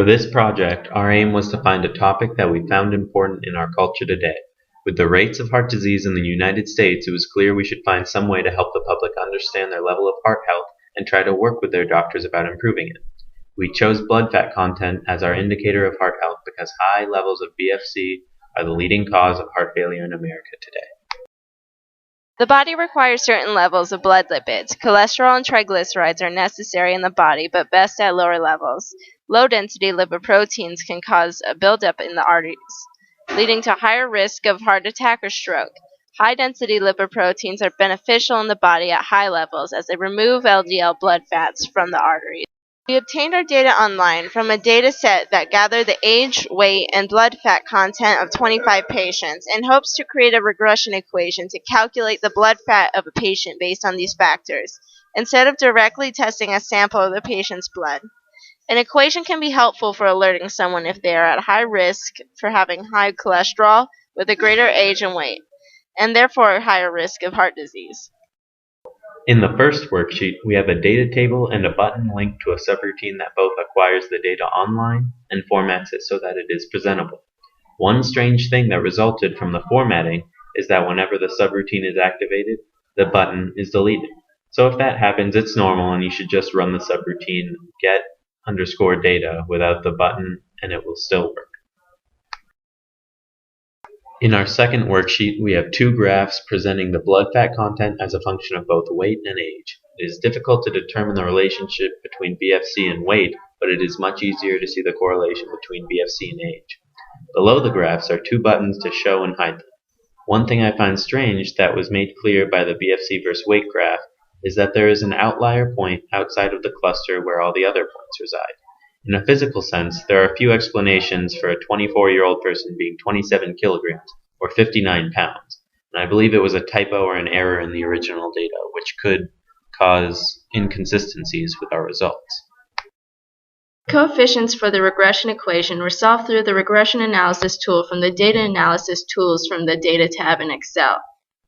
For this project, our aim was to find a topic that we found important in our culture today. With the rates of heart disease in the United States, it was clear we should find some way to help the public understand their level of heart health and try to work with their doctors about improving it. We chose blood fat content as our indicator of heart health because high levels of BFC are the leading cause of heart failure in America today. The body requires certain levels of blood lipids. Cholesterol and triglycerides are necessary in the body, but best at lower levels. Low-density lipoproteins can cause a buildup in the arteries, leading to higher risk of heart attack or stroke. High-density lipoproteins are beneficial in the body at high levels as they remove LDL blood fats from the arteries. We obtained our data online from a data set that gathered the age, weight, and blood fat content of 25 patients in hopes to create a regression equation to calculate the blood fat of a patient based on these factors, instead of directly testing a sample of the patient's blood. An equation can be helpful for alerting someone if they are at high risk for having high cholesterol with a greater age and weight, and therefore a higher risk of heart disease. In the first worksheet, we have a data table and a button linked to a subroutine that both acquires the data online and formats it so that it is presentable. One strange thing that resulted from the formatting is that whenever the subroutine is activated, the button is deleted. So if that happens, it's normal and you should just run the subroutine get_data without the button and it will still work. In our second worksheet, we have two graphs presenting the blood fat content as a function of both weight and age. It is difficult to determine the relationship between BFC and weight, but it is much easier to see the correlation between BFC and age. Below the graphs are two buttons to show and hide them. One thing I find strange that was made clear by the BFC versus weight graph is that there is an outlier point outside of the cluster where all the other points reside. In a physical sense, there are a few explanations for a 24-year-old person being 27 kilograms, or 59 pounds, and I believe it was a typo or an error in the original data, which could cause inconsistencies with our results. Coefficients for the regression equation were solved through the regression analysis tool from the data analysis tools from the data tab in Excel.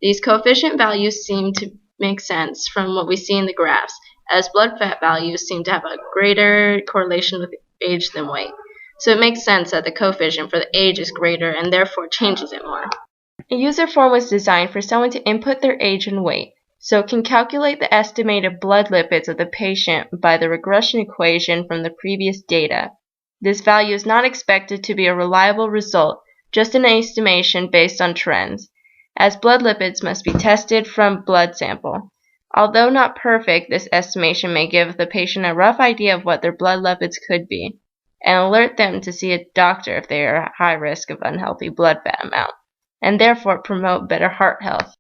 These coefficient values seem to make sense from what we see in the graphs, as blood fat values seem to have a greater correlation with age than weight. So it makes sense that the coefficient for the age is greater and therefore changes it more. A user form was designed for someone to input their age and weight, so it can calculate the estimated blood lipids of the patient by the regression equation from the previous data. This value is not expected to be a reliable result, just an estimation based on trends, as blood lipids must be tested from blood sample. Although not perfect, this estimation may give the patient a rough idea of what their blood lipids could be, and alert them to see a doctor if they are at high risk of unhealthy blood fat amount, and therefore promote better heart health.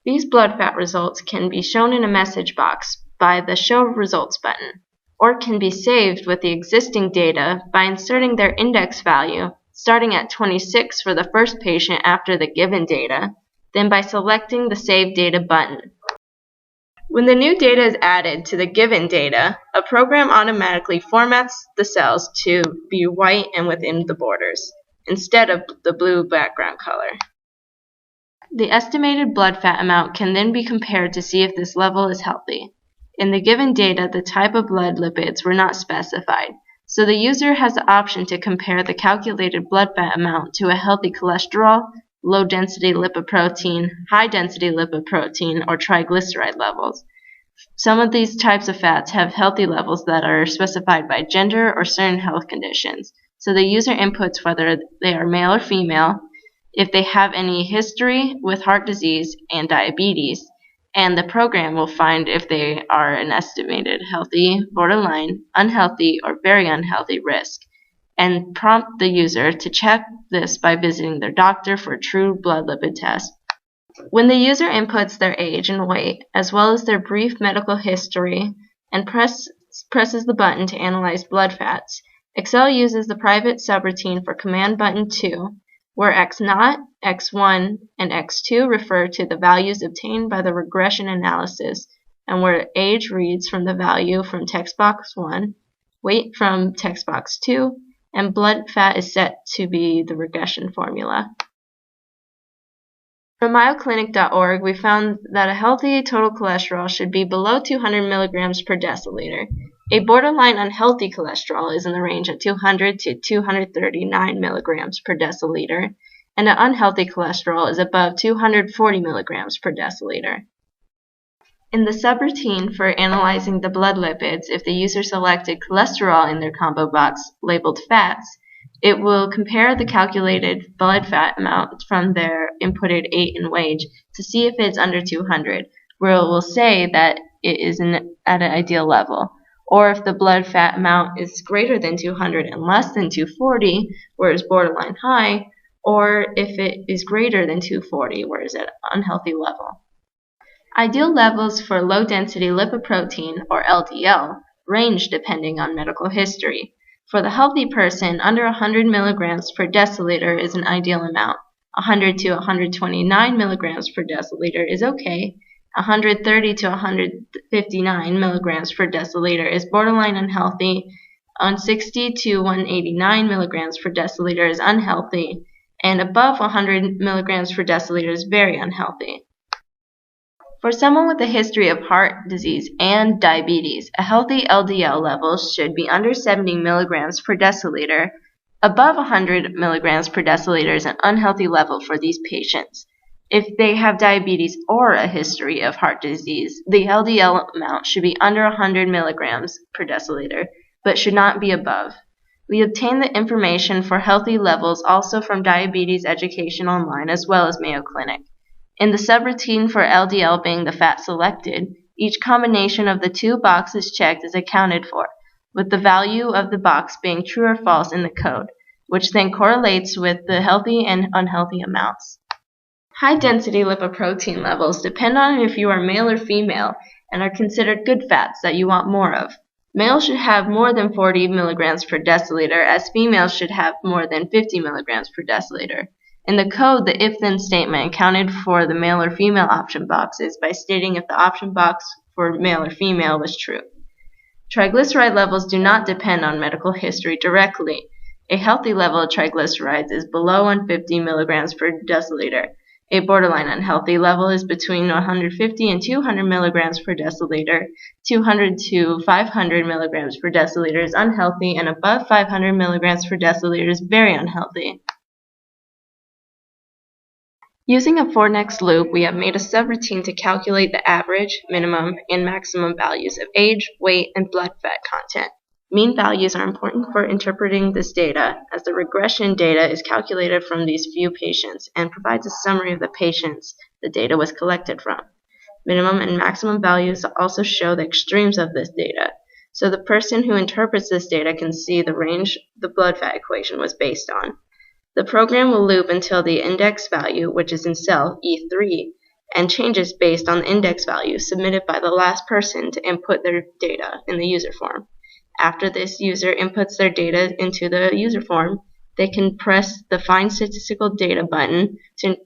These blood fat results can be shown in a message box by the Show Results button, or can be saved with the existing data by inserting their index value, starting at 26 for the first patient after the given data, then by selecting the Save Data button. When the new data is added to the given data, a program automatically formats the cells to be white and within the borders, instead of the blue background color. The estimated blood fat amount can then be compared to see if this level is healthy. In the given data, the type of blood lipids were not specified, so the user has the option to compare the calculated blood fat amount to a healthy cholesterol, low-density lipoprotein, high-density lipoprotein, or triglyceride levels. Some of these types of fats have healthy levels that are specified by gender or certain health conditions, so the user inputs whether they are male or female, if they have any history with heart disease and diabetes, and the program will find if they are an estimated healthy, borderline, unhealthy, or very unhealthy risk, and prompt the user to check this by visiting their doctor for a true blood lipid test. When the user inputs their age and weight, as well as their brief medical history, and presses the button to analyze blood fats, Excel uses the private subroutine for command button 2, where X0, X1, and X2 refer to the values obtained by the regression analysis, and where age reads from the value from text box 1, weight from text box 2, and blood fat is set to be the regression formula. From MayoClinic.org, we found that a healthy total cholesterol should be below 200 milligrams per deciliter, A borderline unhealthy cholesterol is in the range of 200 to 239 milligrams per deciliter, and an unhealthy cholesterol is above 240 milligrams per deciliter. In the subroutine for analyzing the blood lipids, if the user selected cholesterol in their combo box labeled fats, it will compare the calculated blood fat amount from their inputted weight and wage to see if it's under 200, where it will say that it is at an ideal level. Or if the blood fat amount is greater than 200 and less than 240, where it's borderline high, or if it is greater than 240, where it's at an unhealthy level. Ideal levels for low-density lipoprotein, or LDL, range depending on medical history. For the healthy person, under 100 milligrams per deciliter is an ideal amount. 100 to 129 milligrams per deciliter is okay. 130 to 159 milligrams per deciliter is borderline unhealthy. 60 to 189 milligrams per deciliter is unhealthy. And above 100 milligrams per deciliter is very unhealthy. For someone with a history of heart disease and diabetes, a healthy LDL level should be under 70 milligrams per deciliter. Above 100 milligrams per deciliter is an unhealthy level for these patients. If they have diabetes or a history of heart disease, the LDL amount should be under 100 milligrams per deciliter, but should not be above. We obtain the information for healthy levels also from Diabetes Education Online as well as Mayo Clinic. In the subroutine for LDL being the fat selected, each combination of the two boxes checked is accounted for, with the value of the box being true or false in the code, which then correlates with the healthy and unhealthy amounts. High-density lipoprotein levels depend on if you are male or female and are considered good fats that you want more of. Males should have more than 40 milligrams per deciliter, as females should have more than 50 milligrams per deciliter. In the code, the if-then statement accounted for the male or female option boxes by stating if the option box for male or female was true. Triglyceride levels do not depend on medical history directly. A healthy level of triglycerides is below 150 milligrams per deciliter. A borderline unhealthy level is between 150 and 200 milligrams per deciliter. 200 to 500 milligrams per deciliter is unhealthy, and above 500 milligrams per deciliter is very unhealthy. Using a for-next loop, we have made a subroutine to calculate the average, minimum, and maximum values of age, weight, and blood fat content. Mean values are important for interpreting this data, as the regression data is calculated from these few patients and provides a summary of the patients the data was collected from. Minimum and maximum values also show the extremes of this data, so the person who interprets this data can see the range the blood fat equation was based on. The program will loop until the index value, which is in cell E3, and changes based on the index value submitted by the last person to input their data in the user form. After this user inputs their data into the user form, they can press the Find Statistical Data button to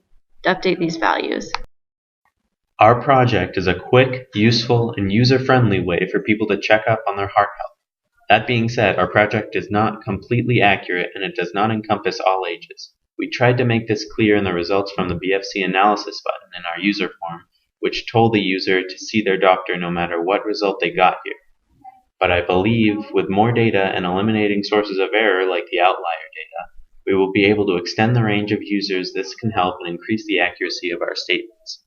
update these values. Our project is a quick, useful, and user-friendly way for people to check up on their heart health. That being said, our project is not completely accurate and it does not encompass all ages. We tried to make this clear in the results from the BFC analysis button in our user form, which told the user to see their doctor no matter what result they got here. But I believe with more data and eliminating sources of error like the outlier data, we will be able to extend the range of users this can help and increase the accuracy of our statements.